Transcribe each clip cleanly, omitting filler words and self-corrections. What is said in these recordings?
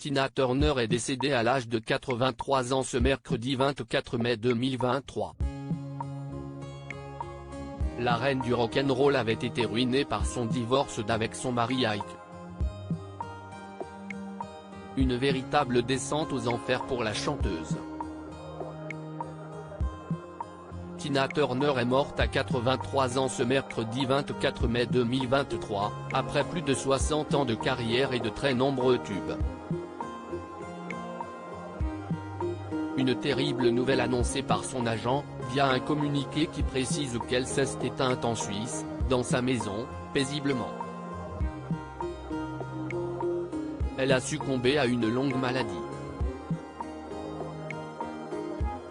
Tina Turner est décédée à l'âge de 83 ans ce mercredi 24 mai 2023. La reine du rock'n'roll avait été ruinée par son divorce d'avec son mari Ike. Une véritable descente aux enfers pour la chanteuse. Tina Turner est morte à 83 ans ce mercredi 24 mai 2023, après plus de 60 ans de carrière et de très nombreux tubes. Une terrible nouvelle annoncée par son agent, via un communiqué qui précise qu'elle s'est éteinte en Suisse, dans sa maison, paisiblement. Elle a succombé à une longue maladie.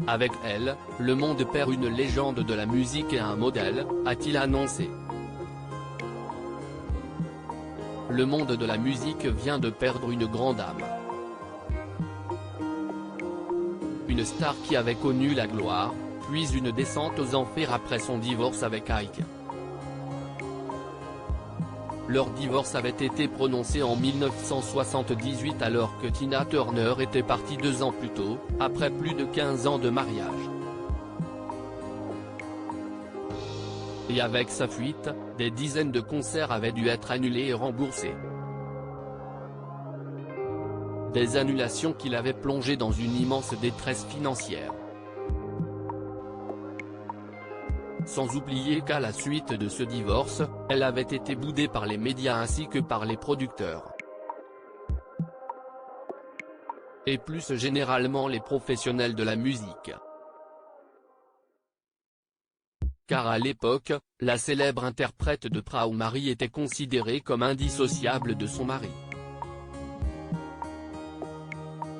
Avec elle, le monde perd une légende de la musique et un modèle, a-t-il annoncé. Le monde de la musique vient de perdre une grande âme. Une star qui avait connu la gloire, puis une descente aux enfers après son divorce avec Ike. Leur divorce avait été prononcé en 1978 alors que Tina Turner était partie 2 ans plus tôt, après plus de 15 ans de mariage. Et avec sa fuite, des dizaines de concerts avaient dû être annulés et remboursés. Des annulations qui l'avaient plongé dans une immense détresse financière. Sans oublier qu'à la suite de ce divorce, elle avait été boudée par les médias ainsi que par les producteurs. Et plus généralement les professionnels de la musique. Car à l'époque, la célèbre interprète de Traumary était considérée comme indissociable de son mari.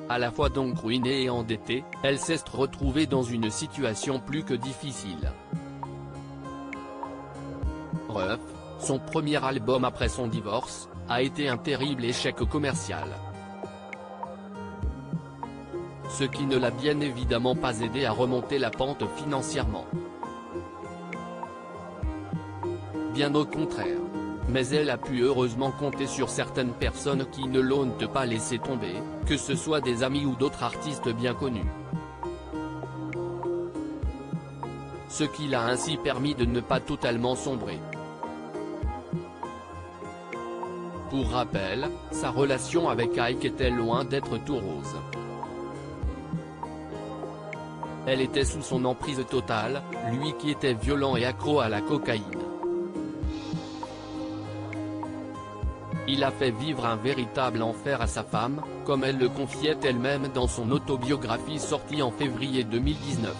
À la fois donc ruinée et endettée, elle s'est retrouvée dans une situation plus que difficile. Rough, son premier album après son divorce, a été un terrible échec commercial. Ce qui ne l'a bien évidemment pas aidé à remonter la pente financièrement. Bien au contraire. Mais elle a pu heureusement compter sur certaines personnes qui ne l'ont pas laissé tomber, que ce soit des amis ou d'autres artistes bien connus. Ce qui l'a ainsi permis de ne pas totalement sombrer. Pour rappel, sa relation avec Ike était loin d'être tout rose. Elle était sous son emprise totale, lui qui était violent et accro à la cocaïne. Il a fait vivre un véritable enfer à sa femme, comme elle le confiait elle-même dans son autobiographie sortie en février 2019.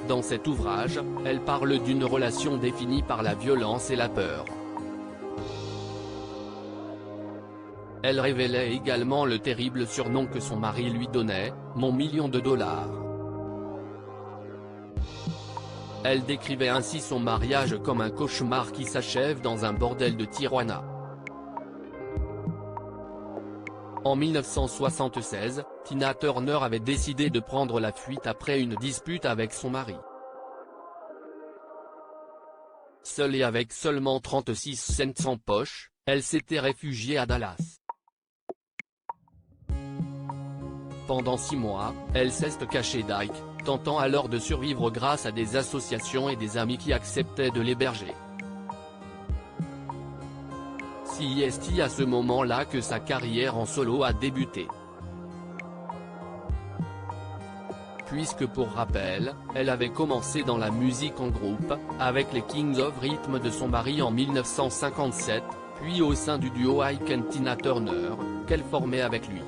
Dans cet ouvrage, elle parle d'une relation définie par la violence et la peur. Elle révélait également le terrible surnom que son mari lui donnait, « Mon million de dollars ». Elle décrivait ainsi son mariage comme un cauchemar qui s'achève dans un bordel de Tijuana. En 1976, Tina Turner avait décidé de prendre la fuite après une dispute avec son mari. Seule et avec seulement 36 cents en poche, elle s'était réfugiée à Dallas. Pendant 6 mois, elle s'est cachée d'Ike, tentant alors de survivre grâce à des associations et des amis qui acceptaient de l'héberger. C'est à ce moment-là que sa carrière en solo a débuté. Puisque pour rappel, elle avait commencé dans la musique en groupe, avec les Kings of Rhythm de son mari en 1957, puis au sein du duo Ike and Tina Turner, qu'elle formait avec lui.